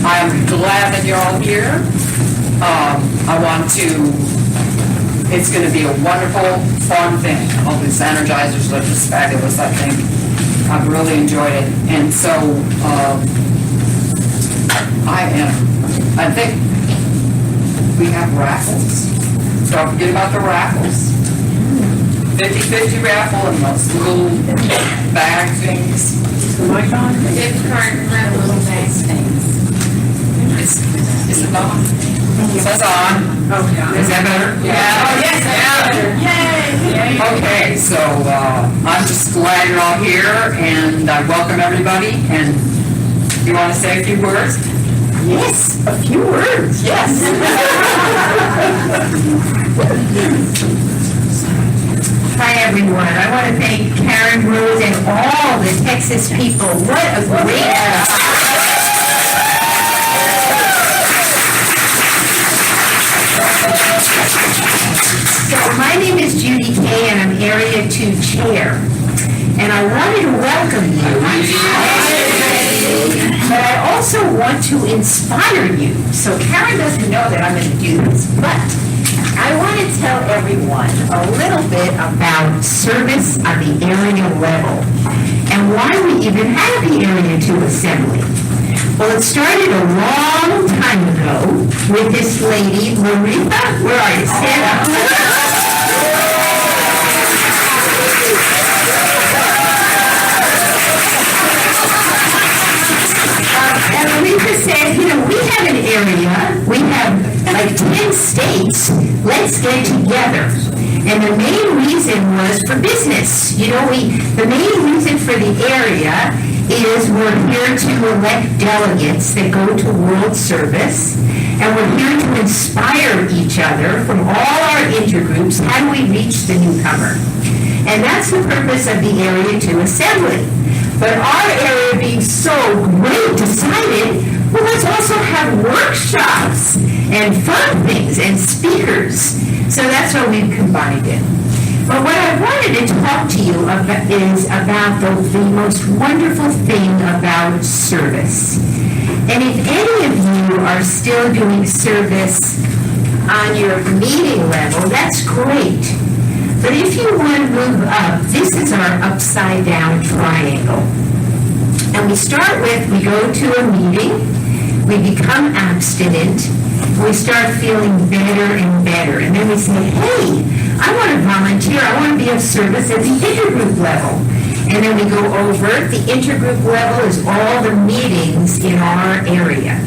I'm glad that you're all here. It's going to be a wonderful, fun thing. All these energizers are just fabulous, I think. I've really enjoyed it. And so, I think we have raffles. Don't forget about the raffles. 50-50 raffle and those little bag things. Gift card and little bag things. Is it on? It says on. Okay. Is that better? Yeah. Oh, yes, that's better. Yay. Okay, so I'm just glad you're all here, and I welcome everybody. And you want to say a few words? Yes, a few words, yes. Hi, everyone. I want to thank Karen, Rose, and all the Texas people. What a great... So my name is Judy Kay, and I'm Area 2 Chair. And I wanted to welcome you. But I also want to inspire you. So Karen doesn't know that I'm going to do this, but I want to tell everyone a little bit about service on the area level and why we even have the Area 2 Assembly. Well, it started a long time ago with this lady, Marita. Where are you? Stand up. And Marita said, we have an area, we have like 10 states, let's get together. And the main reason was for business. The main reason for the area is we're here to elect delegates that go to World Service, and we're here to inspire each other from all our intergroups. How do we reach the newcomer? And that's the purpose of the Area 2 Assembly. But our area being so great decided, well, let's also have workshops and fun things and speakers. So that's why we've combined it. But what I wanted to talk to you about is about the most wonderful thing about service. And if any of you are still doing service on your meeting level, that's great. But if you want to move up, this is our upside down triangle. And we start with, we go to a meeting, we become abstinent, we start feeling better and better. And then we say, hey, I want to volunteer, I want to be of service at the intergroup level. And then we go over, the intergroup level is all the meetings in our area.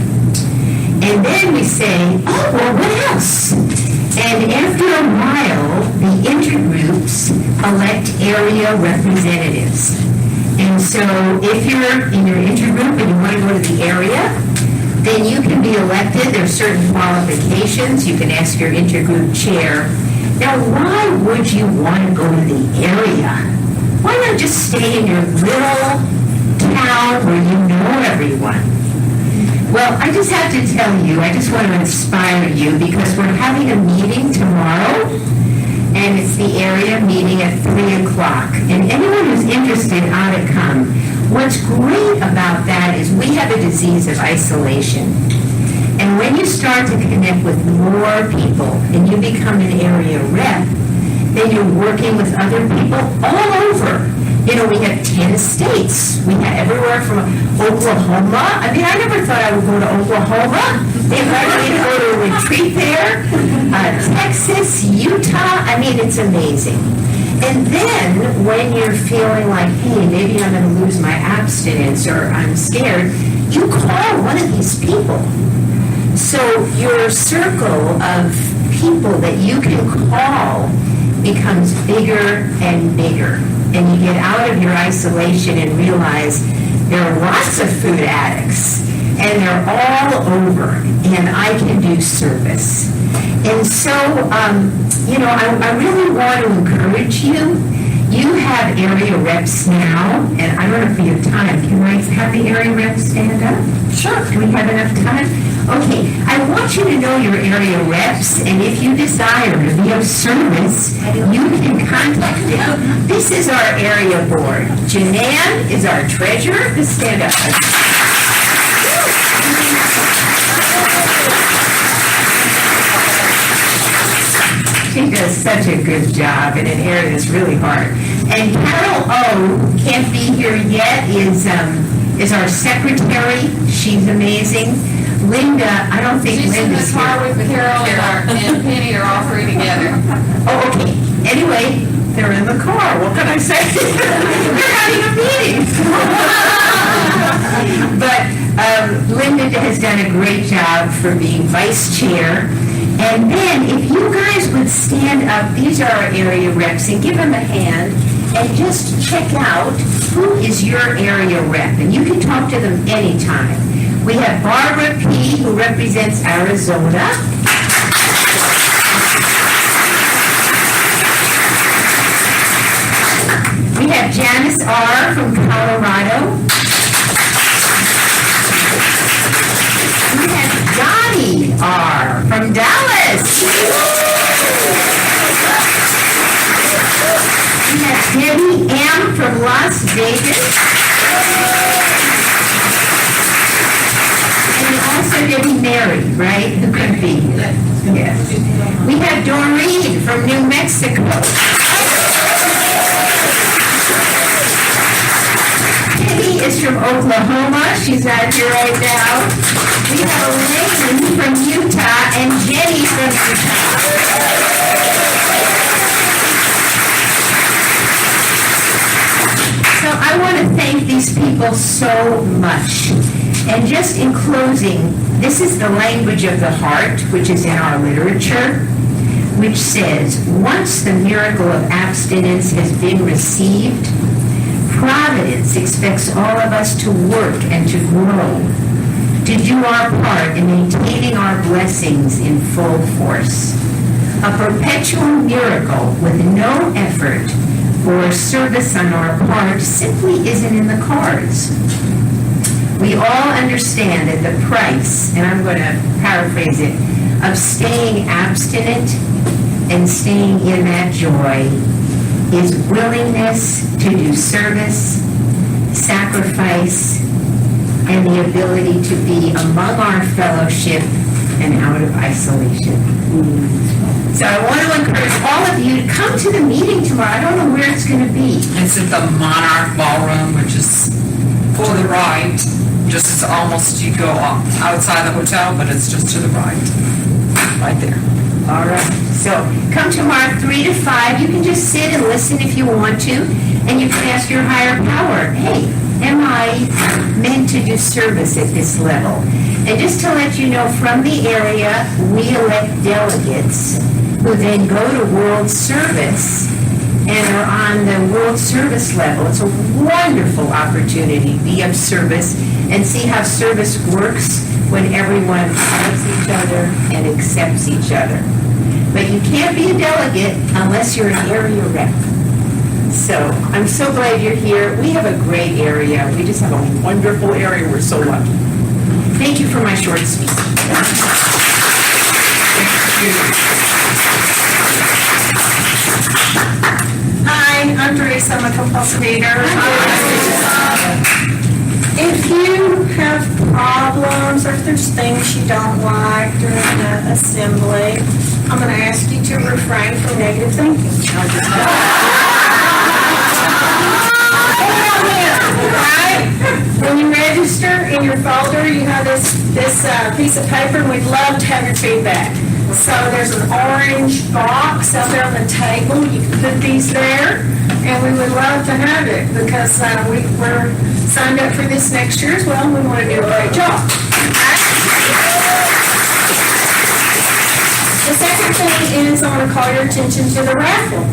And then we say, oh, well, what else? And after a while, the intergroups elect area representatives. And so if you're in your intergroup and you want to go to the area, then you can be elected. There are certain qualifications. You can ask your intergroup chair. Now, why would you want to go to the area? Why not just stay in your little town where you know everyone? Well, I just have to tell you, I just want to inspire you because we're having a meeting tomorrow, and it's the area meeting at 3 o'clock. And anyone who's interested ought to come. What's great about that is we have a disease of isolation. And when you start to connect with more people and you become an area rep, then you're working with other people all over. We have 10 states. We have everywhere from Oklahoma. I never thought I would go to Oklahoma. They invited me to go to a retreat there. Texas, Utah. It's amazing. And then when you're feeling like, hey, maybe I'm going to lose my abstinence or I'm scared, you call one of these people. So your circle of people that you can call becomes bigger and bigger. And you get out of your isolation and realize there are lots of food addicts. And they're all over. And I can do service. And so, I really want to encourage you. You have area reps now, and I don't know if we have time. Can I have the area reps stand up? Sure. Do we have enough time? Okay. I want you to know your area reps, and if you desire to be of service, you can contact them. This is our area board. Janan is our treasurer. Just stand up. She does such a good job in an area that's really hard. And Carol O. can't be here yet, is our secretary. She's amazing. Linda, I don't think She's in the Linda's car here. with Carol and Penny are all three together. Oh, okay. Anyway, they're in the car. What can I say? They're having a meeting. But Linda has done a great job for being vice chair. And then if you guys would stand up, these are our area reps, and give them a hand and just check out who is your area rep. And you can talk to them anytime. We have Barbara P., who represents Arizona. We have Janice R. from Colorado. We have Johnny R. from Dallas. We have Debbie M. from Las Vegas. And also Debbie Mary, right? Who could be? Yes. We have Doreen from New Mexico. Penny is from Oklahoma. She's not here right now. We have Elaine from Utah and Jenny from Utah. So I want to thank these people so much. And just in closing, this is the language of the heart, which is in our literature, which says, once the miracle of abstinence has been received, Providence expects all of us to work and to grow, to do our part in maintaining our blessings in full force. A perpetual miracle with no effort or service on our part simply isn't in the cards. We all understand that the price, and I'm going to paraphrase it, of staying abstinent and staying in that joy is willingness to do service, sacrifice, and the ability to be among our fellowship and out of isolation. So I want to encourage all of you to come to the meeting tomorrow. I don't know where it's going to be. It's at the Monarch Ballroom, which is for the right, just as almost you go outside the hotel, but it's just to the right there. All right. So come tomorrow 3 to 5. You can just sit and listen if you want to, and you can ask your higher power, hey, am I meant to do service at this level? And just to let you know, from the area, we elect delegates who then go to World Service and are on the World Service level. It's a wonderful opportunity to be of service and see how service works when everyone loves each other and accepts each other. But you can't be a delegate unless you're an area rep. So I'm so glad you're here. We have a great area. We just have a wonderful area. We're so lucky. Thank you for my short speech. Hi, I'm Teresa. I'm a compulsive eater. If you have problems or if there's things you don't like during the assembly, I'm going to ask you to refrain from negative thinking. Right? When you register in your folder, you have this piece of paper, and we'd love to have your feedback. So there's an orange box out there on the table. You can put these there, and we would love to have it because we're signed up for this next year as well, and we want to do a great job. The second thing is I want to call your attention to the raffle.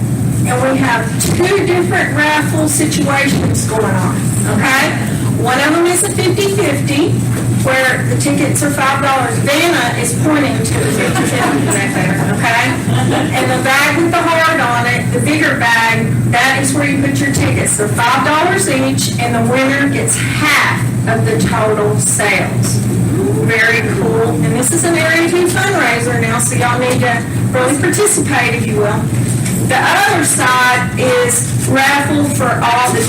And we have two different raffle situations going on, okay? One of them is a 50-50, where the tickets are $5. Vanna is pointing to the 50-50 right there, okay? And the bag with the heart on it, the bigger bag, that is where you put your tickets. They're $5 each, and the winner gets half of the total sales. Very cool. And this is an Area 2 fundraiser now, so y'all need to really participate, if you will. The other side is raffle for all the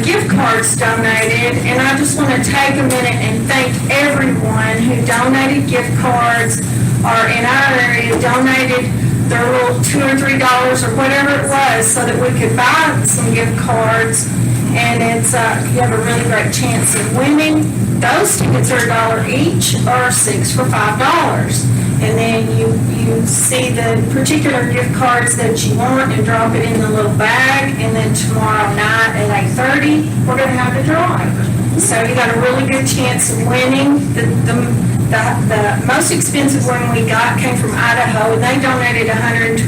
gift cards donated, and I just want to take a minute and thank everyone who donated gift cards or in our area donated their little $2 or $3 or whatever it was, so that we could buy some gift cards. And it's, you have a really great chance of winning. Those tickets are $1 each, or 6 for $5. And then you see the particular gift cards that you want and drop it in the little bag. And then tomorrow night at 8:30, we're going to have a drawing. So you got a really good chance of winning. The most expensive one we got came from Idaho, and they donated a $120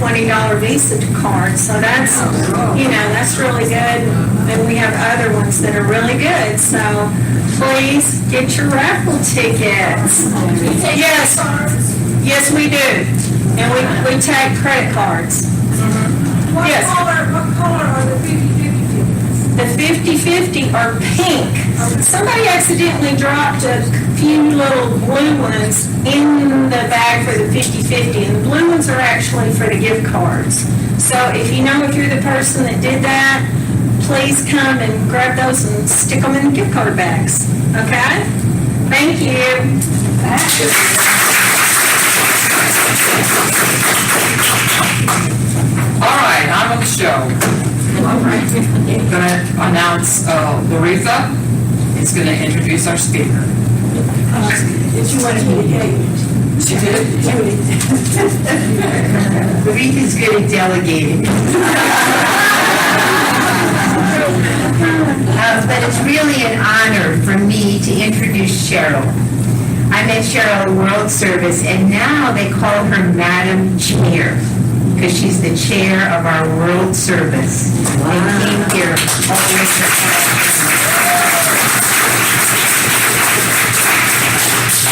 Visa card. So that's, that's really good. And we have other ones that are really good. So please get your raffle tickets. Yes, we do. And we take credit cards. What Yes. color are the 50-50 tickets? The 50-50 are pink. Somebody accidentally dropped a few little blue ones in the bag for the 50-50, and the blue ones are actually for the gift cards. So if you're the person that did that, please come and grab those and stick them in the gift card bags. Okay? Thank you. All right, on with the show. All right. I'm going to announce Laretha is going to introduce our speaker. If you want to be a She did? Laretha's good at delegating. But it's really an honor for me to introduce Cheryl. I met Cheryl at World Service, and now they call her Madam Chair, because she's the chair of our World Service. And came here always for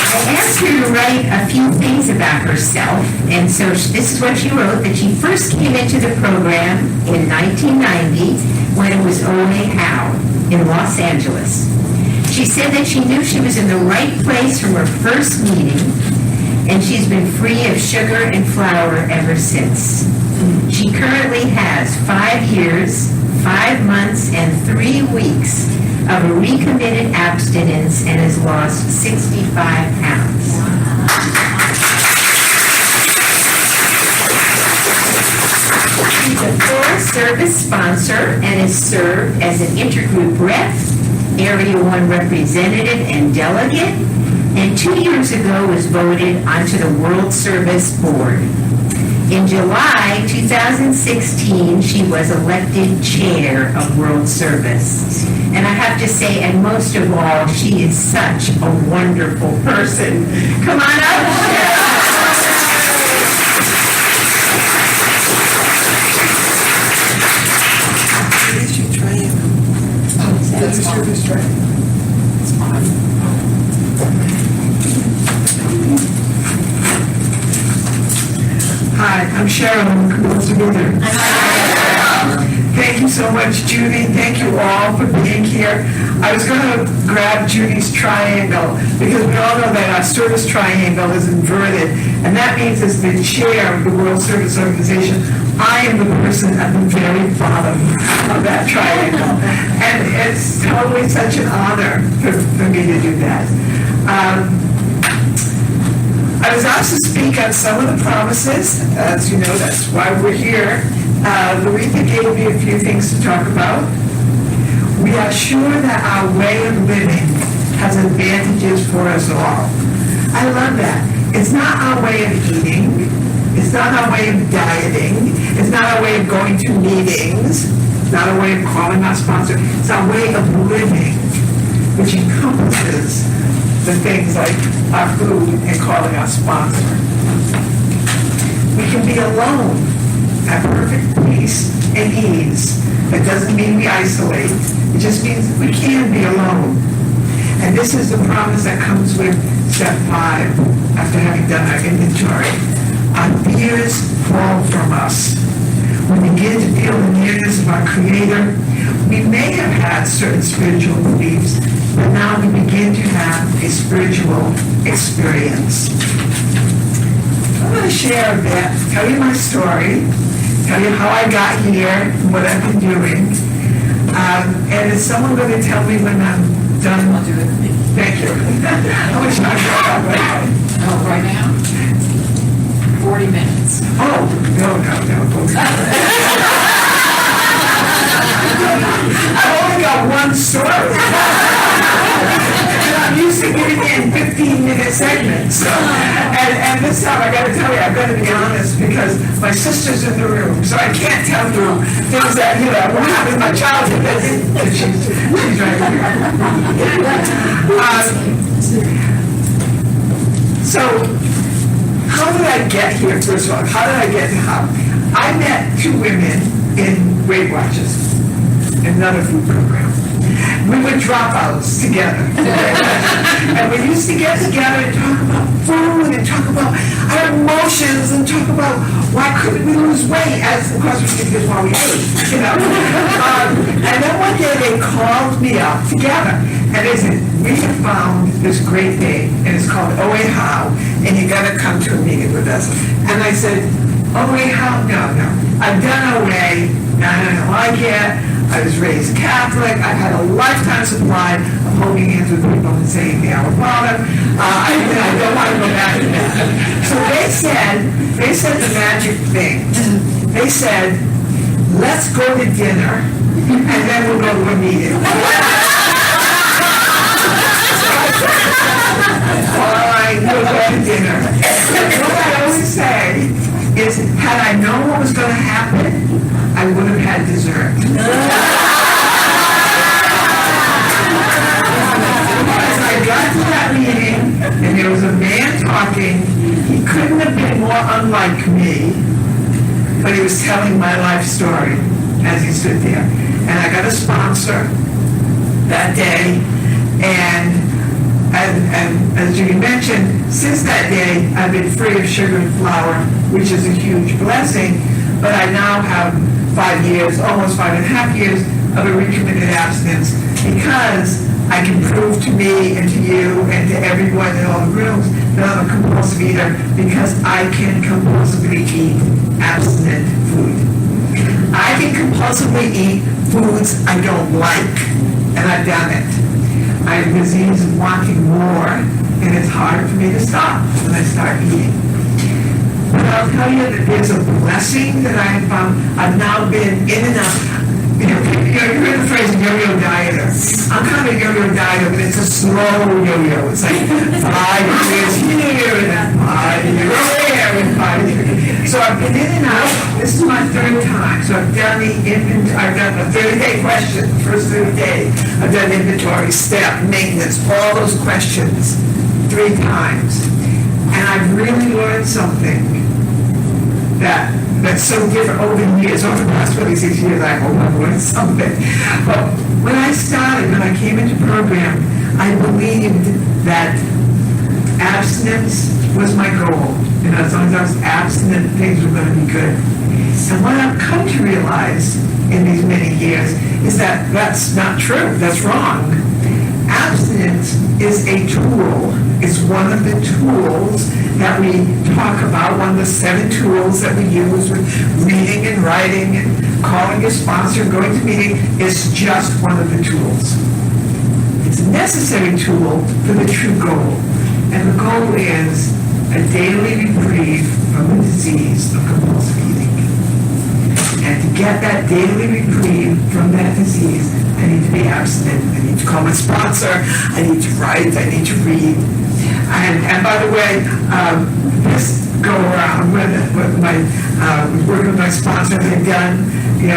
I asked her to write a few things about herself, and so this is what she wrote, that she first came into the program in 1990 when it was Cea-How in Los Angeles. She said that she knew she was in the right place from her first meeting, and she's been free of sugar and flour ever since. She currently has 5 years, 5 months, and 3 weeks of a recommitted abstinence and has lost 65 pounds. She's a full service sponsor and has served as an intergroup rep, Area 1 representative and delegate, and 2 years ago was voted onto the World Service Board. In July 2016, she was elected chair of World Service. And I have to say, and most of all, she is such a wonderful person. Come on up, Cheryl. That's fine. It's fine. Hi, I'm Cheryl. Good together. Thank you so much, Judy. Thank you all for being here. I was going to grab Judy's triangle because we all know that our service triangle is inverted, and that means as the chair of the World Service Organization, I am the person at the very bottom of that triangle. And it's totally such an honor for me to do that. I was asked to speak on some of the promises. As you know, that's why we're here. Laretha gave me a few things to talk about. We are sure that our way of living has advantages for us all. I love that. It's not our way of eating. It's not our way of dieting. It's not our way of going to meetings. It's not our way of calling our sponsor. It's our way of living, which encompasses the things like our food and calling our sponsor. We can be alone at perfect peace and ease. That doesn't mean we isolate. It just means we can be alone. And this is the promise that comes with step 5 after having done our inventory. Our fears fall from us. We begin to feel the nearness of our Creator. We may have had certain spiritual beliefs, but now we begin to have a spiritual experience. I'm going to share a bit, tell you my story, tell you how I got here, and what I've been doing. And is someone going to tell me when I'm done? I'll do it. Thank you. I wish I could. Oh, right now? 40 minutes. Oh, no. I've only got one story. And I'm used to giving in 15-minute segments. So, and this time I gotta tell you, I've gotta be honest, because my sister's in the room, so I can't tell you things that, what happened in my childhood. She's right here. So, how did I get here, first of all? How did I get to how? I met two women in Weight Watchers, another food program. We were dropouts together. And we used to get together and talk about food and talk about our emotions and talk about why couldn't we lose weight, as of course we did because while we ate, and then one day they called me up together and they said, we have found this great thing and it's called Cea-How and you gotta come to a meeting with us. And I said, Cea-How? No. I've done OA, and I don't like it. I was raised Catholic. I've had a lifetime supply of holding hands with people and saying the Our Father. I don't want to go back to that. So they said the magic thing. They said, let's go to dinner and then we'll go to a meeting. All right, we'll go to dinner. What I always say is, had I known what was going to happen, I would have had dessert. As I got to that meeting, and there was a man talking, he couldn't have been more unlike me, but he was telling my life story as he stood there. And I got a sponsor that day, and as Judy mentioned, since that day, I've been free of sugar and flour, which is a huge blessing, but I now have 5 years, almost 5.5 years of a recommitted abstinence because I can prove to me and to you and to everyone in all the rooms that I'm a compulsive eater because I can compulsively eat abstinent food. I can compulsively eat foods I don't like, and I've done it. I have disease of wanting more, and it's hard for me to stop when I start eating. But I'll tell you that there's a blessing that I have found. I've now been in and out. You heard the phrase yo-yo dieter. I'm kind of a yo-yo dieter, but it's a slow yo-yo. It's like 5 years here, and then 5 years there, and 5 years. So I've been in and out. This is my third time. So I've done I've done the 30-day question, the first 30 days. I've done inventory, step, maintenance, all those questions 3 times. And I've really learned something that's so different over the years, over the past 26 years, I hope I've learned something. But when I came into program, I believed that abstinence was my goal. And as long as I was abstinent, things were going to be good. And what I've come to realize in these many years is that that's not true. That's wrong. Abstinence is a tool. It's one of the tools that we talk about, one of the 7 tools that we use with reading and writing and calling your sponsor and going to meeting. It's just one of the tools. It's a necessary tool for the true goal. And the goal is a daily reprieve from the disease of compulsive eating. And to get that daily reprieve from that disease, I need to be abstinent. I need to call my sponsor. I need to write. I need to read. And by the way, this go around with my working with my sponsor, they've done the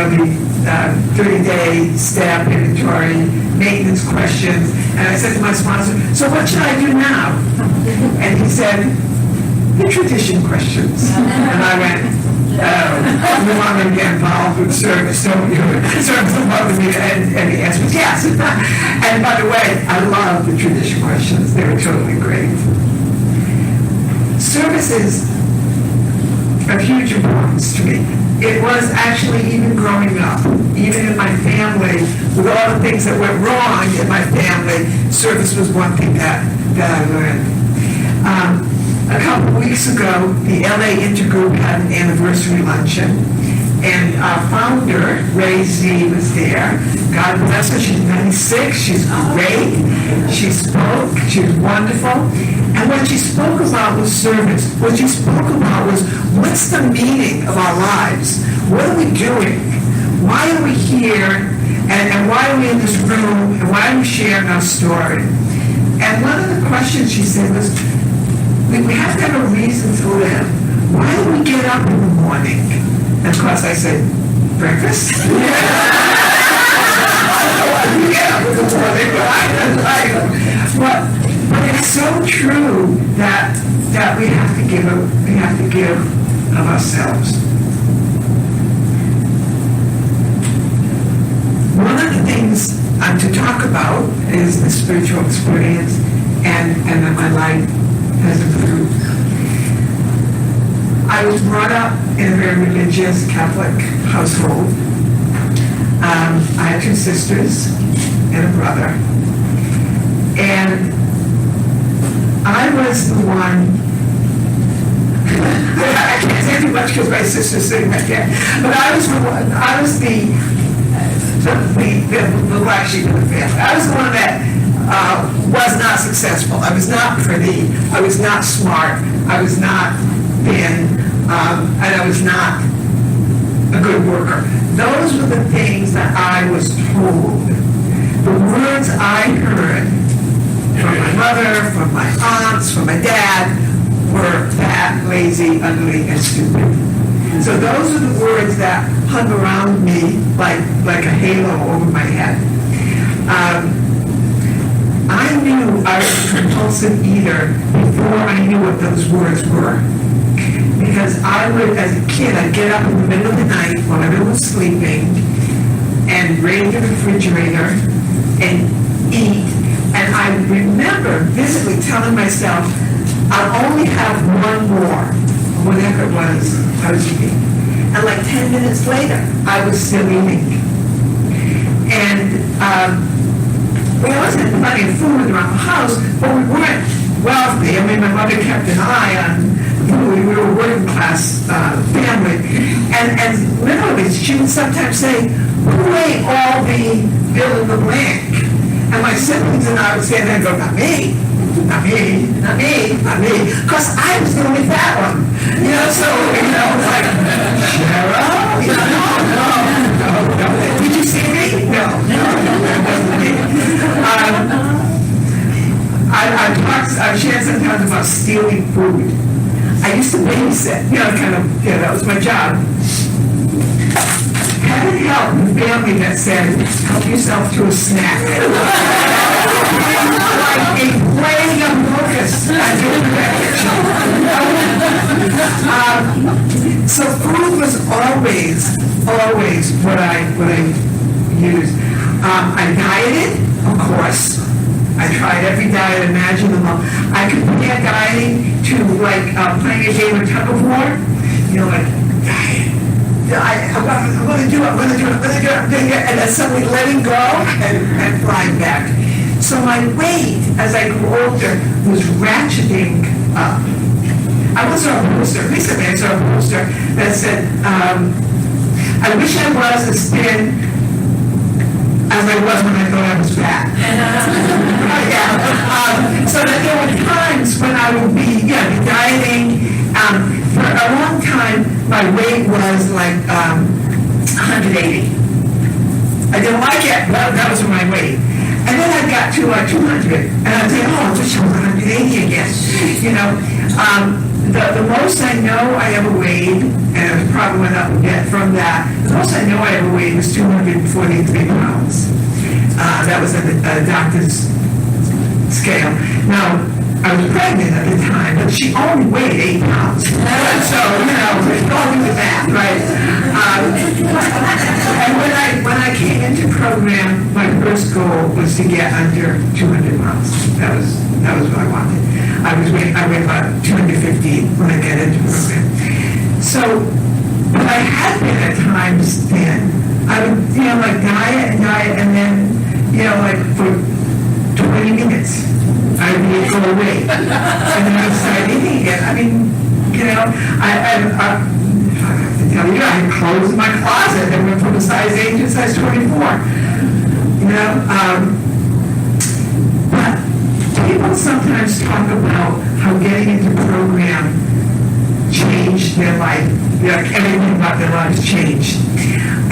30-day step inventory, maintenance questions, and I said to my sponsor, so what should I do now? And he said, the tradition questions. And I went, you want me to get involved with service, don't you? Service above me, and the answer was yes. And by the way, I love the tradition questions. They were totally great. Service is of huge importance to me. It was actually even growing up, even in my family, with all the things that went wrong in my family, service was one thing that I learned. A couple of weeks ago, the LA Intergroup had an anniversary luncheon, And our founder, Ray Z, was there. God bless her, she's 96, she's great. She spoke, she was wonderful. And what she spoke about was service. What she spoke about was, what's the meaning of our lives? What are we doing? Why are we here? And why are we in this room? And why are we sharing our story? And one of the questions she said was, we have to have a reason to live. Why do we get up in the morning? And of course I said, breakfast? I don't know why we get up in the morning, but it's so true that we have to give of ourselves. One of the things I'm to talk about is the spiritual experience and that my life has improved. I was brought up in a very religious Catholic household. I had 2 sisters and a brother. And I was the one, I can't say too much because my sister's sitting right there, but I was the black sheep of the family. I was the one that was not successful. I was not pretty. I was not smart. I was not thin. And I was not a good worker. Those were the things that I was told. The words I heard from my mother, from my aunts, from my dad were fat, lazy, ugly, and stupid. So those are the words that hung around me like a halo over my head. I knew I was a compulsive eater before I knew what those words were. Because I would, as a kid, I'd get up in the middle of the night while everyone was sleeping and raid the refrigerator and eat. And I remember vividly telling myself, I'll only have one more, whatever it was I was eating. And like 10 minutes later, I was still eating. And we always had plenty of food around the house, but we weren't wealthy. I mean, my mother kept an eye on food. We were a working class family. And literally, she would sometimes say, who ate all the fill in the blank? And my siblings and I would say, and I'd go, not me. Not me, not me, not me. Because I was the only fat one. You know, so, it's like, Cheryl? No. Did you see me? No, that wasn't me. I've shared sometimes about stealing food. I used to babysit, that was my job. Heaven help the family that said, help yourself to a snack. Like a plague of locusts. So food was always what I used. I dieted, of course. I tried every diet imaginable. I compared dieting to playing a game of tug of war. Diet. I'm going to do it, and then suddenly letting go and flying back. So my weight, as I grew older, was ratcheting up. I once saw a poster, recently I saw a poster that said, I wish I was as thin as I was when I thought I was fat. So that there were times when I would be dieting. For a long time, my weight was like 180. I didn't like it, but that was my weight. And then I got to 200, and I was like, oh, just 180 again. The most I know I ever weighed, and it probably went up a bit from that, the most I know I ever weighed was 243 pounds. That was a doctor's scale. Now, I was pregnant at the time, but she only weighed 8 pounds. So, don't do the math, right? And when I came into program, my first goal was to get under 200 pounds. That was what I wanted. I weighed about 250 when I got into program. So, but I had been at times thin. I would, diet, and then, for 20 minutes. I would go away. And then I would start eating again. I mean, I have to tell you, I had clothes in my closet that went from a size 8 to a size 24. But people sometimes talk about how getting into program changed their life. Like everything about their lives changed.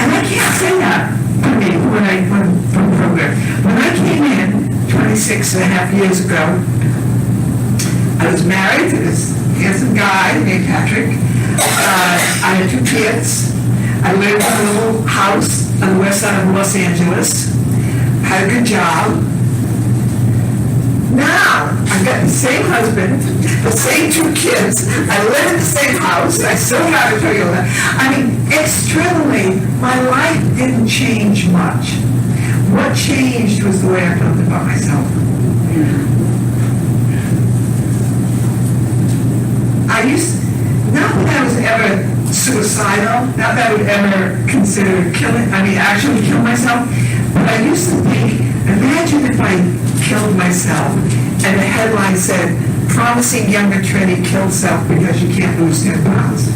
And I can't say that for me when I went from program. When I came in 26 and a half years ago, I was married to this handsome guy named Patrick. I had 2 kids. I lived in a little house on the west side of Los Angeles. Had a good job. Now, I've got the same husband, the same 2 kids. I live in the same house. I still got to tell you that. I mean, externally, my life didn't change much. What changed was the way I felt about myself. Not that I was ever suicidal, not that I would ever consider actually kill myself, but I used to think, imagine if I killed myself and the headline said, promising young attorney killed self because you can't lose 10 pounds.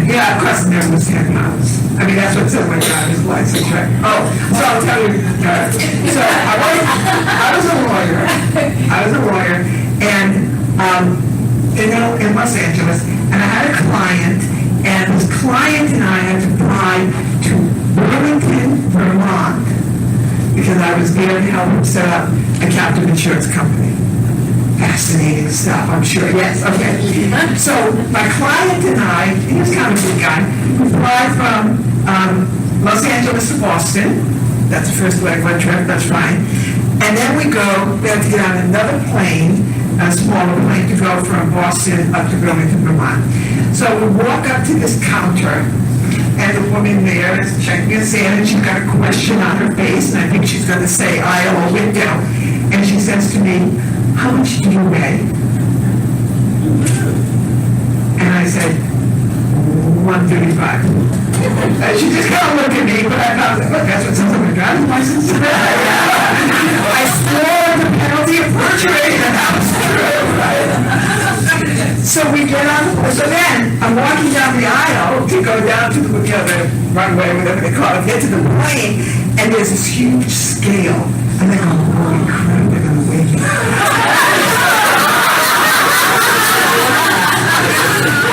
Yeah, of course I never lose 10 pounds. I mean, that's what said my driver's license, right? Oh, so I'll tell you, so I was a lawyer, and in Los Angeles, and I had a client, and this client and I had to fly to Burlington, Vermont, because I was there to help him set up a captive insurance company. Fascinating stuff, I'm sure. Yes, okay. So my client and I, he was kind of a good guy, we fly from Los Angeles to Boston. That's the first leg one trip, that's fine. And then we have to get on another plane, a smaller plane, to go from Boston up to Burlington, Vermont. So we walk up to this counter, and the woman there is checking us in, and she's got a question on her face, and I think she's going to say aisle or window. And she says to me, how much do you weigh? And I said, 135. And she just kind of looked at me, but I thought, look, that's what says on my driver's license. I swore the penalty of perjury, and that was true, right? So we get on, so then I'm walking down the aisle to go down to the runway, whatever they call it, get to the plane, and there's this huge scale. And they go, holy crap, they're going to weigh me.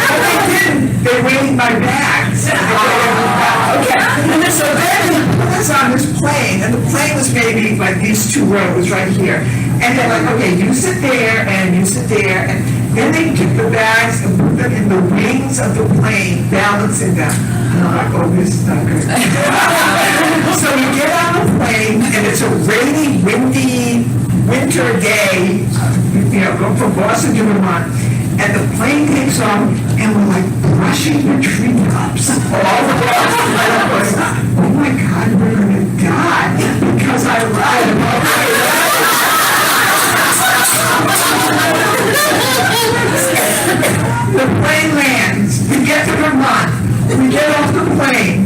But they didn't. They weighed my bags. Okay. So then they put us on this plane, and the plane was maybe like these 2 rows right here. And they're like, okay, you sit there, and you sit there, and then they took the bags and put them in the wings of the plane, balancing them. And I'm like, oh, this is not good. So we get on the plane, and it's a rainy, windy, winter day, going from Boston to Vermont, and the plane takes off, and we're like brushing the treetops all the way. And I was like, oh my God, we're going to die because I lied about my The plane lands, we get to Vermont, we get off the plane,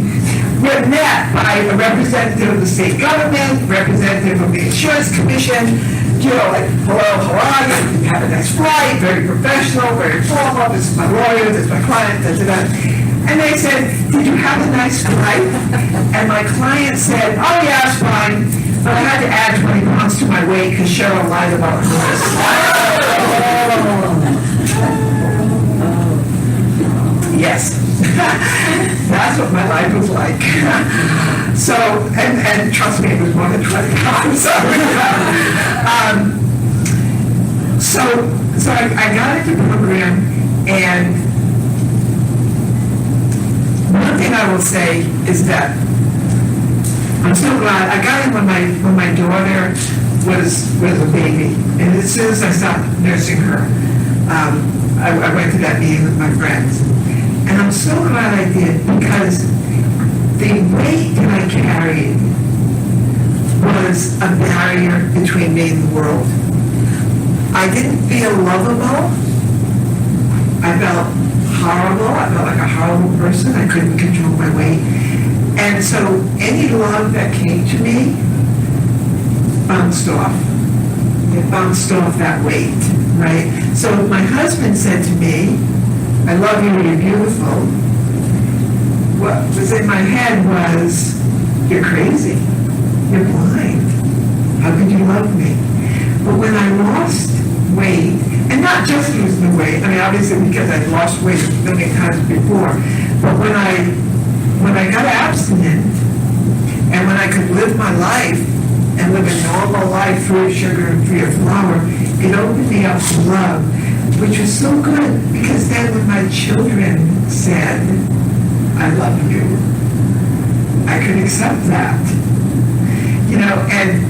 we're met by a representative of the state government, representative of the insurance commission, like, hello, how are you? You have a nice flight, very professional, very formal, this is my lawyer, this is my client, And they said, did you have a nice flight? And my client said, oh yeah, it's fine, but I had to add 20 pounds to my weight because Cheryl lied about hers. Yes. That's what my life was like. So, and trust me, it was more than 20 times. So I got into the program, and one thing I will say is that I'm so glad I got in when my daughter was a baby, and as soon as I stopped nursing her, I went to that meeting with my friends. And I'm so glad I did, because the weight that I carried was a barrier between me and the world. I didn't feel lovable. I felt horrible. I felt like a horrible person. I couldn't control my weight. And so any love that came to me bounced off. It bounced off that weight, right? So my husband said to me, I love you, you're beautiful, what was in my head was, you're crazy, you're blind, how could you love me? But when I lost weight, and not just losing the weight, I mean, obviously because I'd lost weight many times before, but when I got abstinent, and when I could live my life, and live a normal life free of sugar and free of flour, it opened me up to love, which was so good, because then when my children said, I love you, I could accept that. You know, and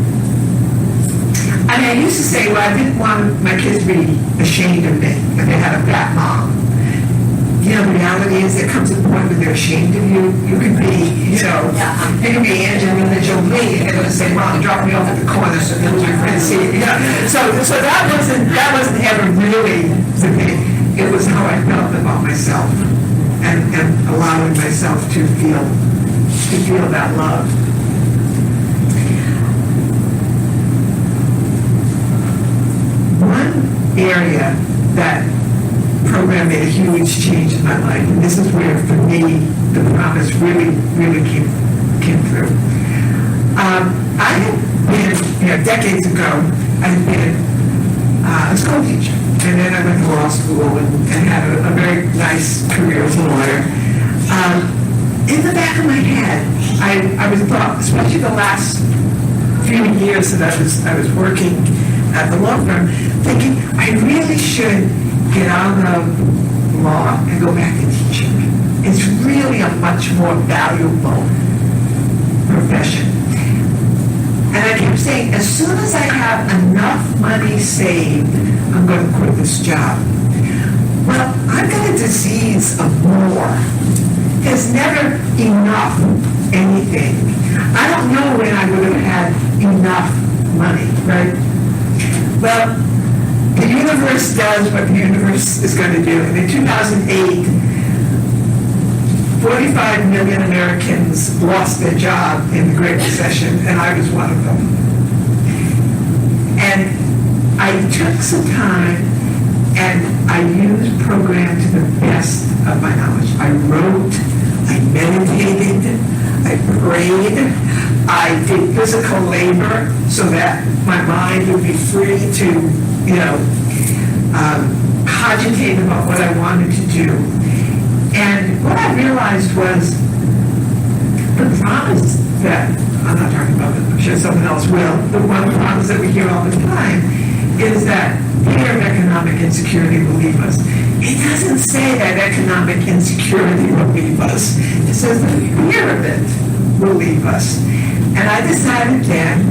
I mean, I used to say, well, I didn't want my kids to be ashamed of me, if they had a fat mom. You know, the reality is there comes a point where they're ashamed of you. You can be, you know, you can be Angelina Jolie, and they're going to say, Mom, drop me off at the corner so that my friends see you. You know? So that wasn't ever really the thing. It was how I felt about myself, and allowing myself to feel that love. One area that program made a huge change in my life, and this is where, for me, the promise really came through. I had been, decades ago, I had been a school teacher, and then I went to law school and had a very nice career as a lawyer. In the back of my head, I was thought, especially the last few years that I was working at the law firm, thinking I really should get out of law and go back to teaching. It's really a much more valuable profession. And I kept saying, as soon as I have enough money saved, I'm going to quit this job. Well, I've got a disease of more. There's never enough anything. I don't know when I would have had enough money, right? Well, the universe does what the universe is going to do. And in 2008, 45 million Americans lost their job in the Great Recession, and I was one of them. And I took some time and I used program to the best of my knowledge. I wrote, I meditated, I prayed, I did physical labor so that my mind would be free to, cogitate about what I wanted to do. And what I realized was the promise that, I'm not talking about it, I'm sure someone else will, the one promise that we hear all the time is that fear of economic insecurity will leave us. It doesn't say that economic insecurity will leave us. It says the fear of it will leave us. And I decided then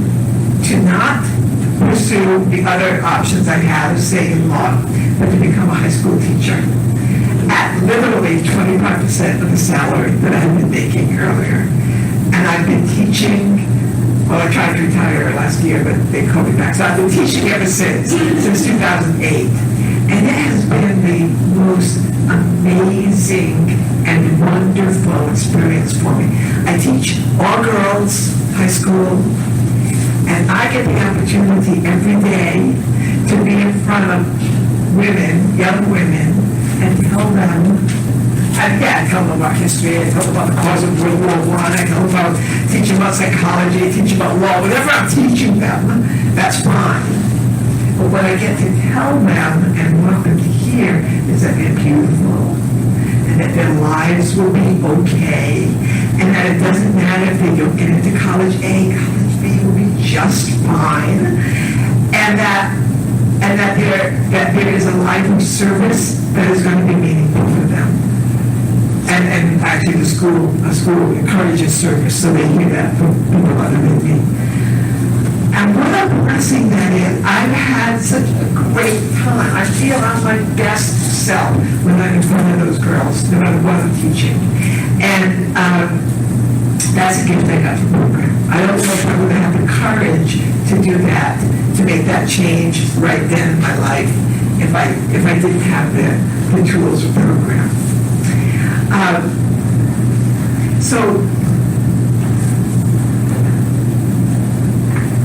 to not pursue the other options I had of staying in law, but to become a high school teacher at literally 25% of the salary that I had been making earlier. And I've been teaching, well, I tried to retire last year, but they called me back. So I've been teaching ever since 2008. And it has been the most amazing and wonderful experience for me. I teach all girls, high school, and I get the opportunity every day to be in front of women, young women, and tell them, I tell them about history, I tell them about the cause of World War I tell them about teaching about psychology, teaching about law, whatever I'm teaching them, that's fine. But what I get to tell them and want them to hear is that they're beautiful, and that their lives will be okay, and that it doesn't matter if they don't get into college A, college B will be just fine, and that there is a life of service that is going to be meaningful for them. And actually the school encourages service, so they hear that from people other than me. And what a blessing that is. I've had such a great time. I feel I'm my best self when I'm in front of those girls, no matter what I'm teaching. And that's a gift I got from the program. I don't know if I would have the courage to do that, to make that change right then in my life, if I didn't have the tools of the program. So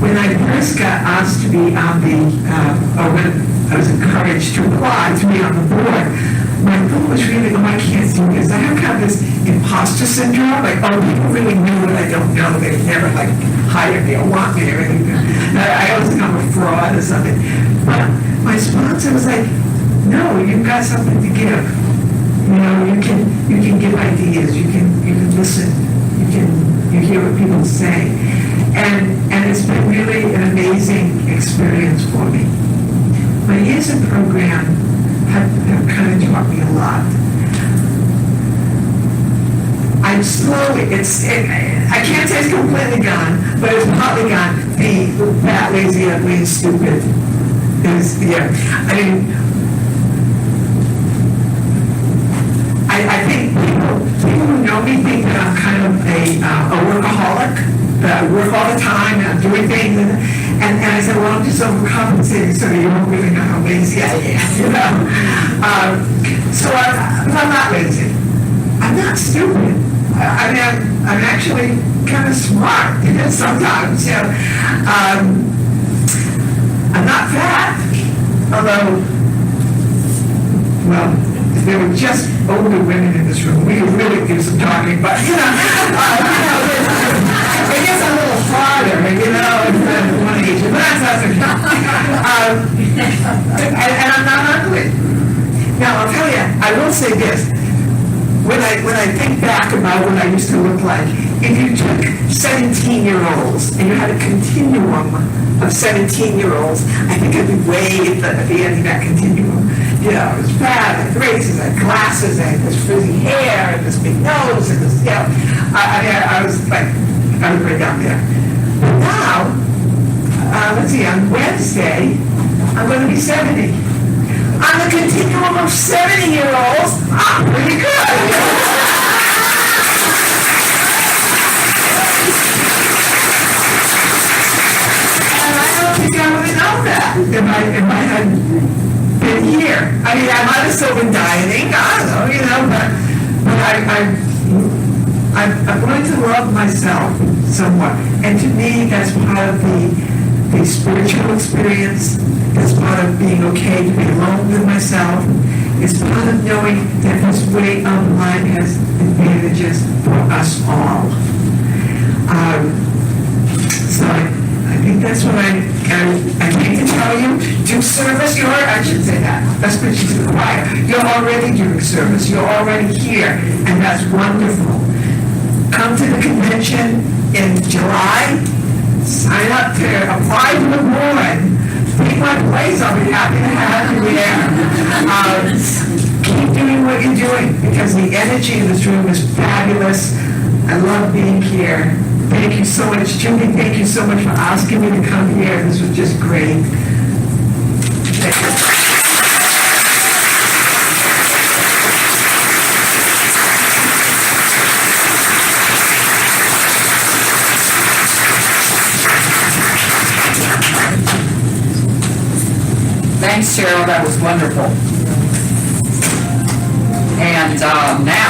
when I first got asked to be on the, when I was encouraged to apply to be on the board. My thought was really, oh, I can't do this. I have kind of this imposter syndrome, like, oh, people really knew what I don't know. They've never, like, hired me or want me or anything. I always think I'm a fraud or something. But my sponsor was like, no, you've got something to give. You know, you can give ideas, you can listen, you hear what people say. And it's been really an amazing experience for me. My years in program have kind of taught me a lot. I'm slowly, I can't say it's completely gone, but it's partly gone. The fat, lazy, ugly, and stupid is, yeah. I mean, I think people who know me think that I'm kind of a workaholic, that I work all the time and I'm doing things. And I said, well, I'm just overcompensating so that you won't really know how lazy I am, you know? So I'm not lazy. I'm not stupid. I mean, I'm actually kind of smart sometimes, you know. I'm not fat, although, well, if there were just older women in this room, we could really do some talking, but, you know, I guess I'm a little harder, you know, at one age, but that's okay. And I'm not ugly. Now, I'll tell you, I will say this. When I think back about what I used to look like, if you took 17-year-olds and you had a continuum of 17-year-olds, I think I'd be way at the end of that continuum. You know, I was fat, I had braces, I had glasses, I had this frizzy hair, and this big nose, and this, you know, I was like, I was right down there. But now, let's see, on Wednesday, I'm going to be 70. On the continuum of 70-year-olds, I'm pretty good. And I don't think I would have known that if I had been here. I mean, I might have still been dieting, I don't know, you know, but I'm going to love myself somewhat. And to me, that's part of the spiritual experience. It's part of being okay to be alone with myself. It's part of knowing that this way of life has advantages for us all. So I think that's what I came to tell you. Do service. I should say that. That's what she's in the choir. You're already doing service. You're already here, and that's wonderful. Come to the convention in July. Sign up to apply to the board. Take my place, I'll be happy to have you there. Keep doing what you're doing because the energy in this room is fabulous. I love being here. Thank you so much, Judy. Thank you so much for asking me to come here. This was just great. Thank you. Thanks, Cheryl, that was wonderful. And now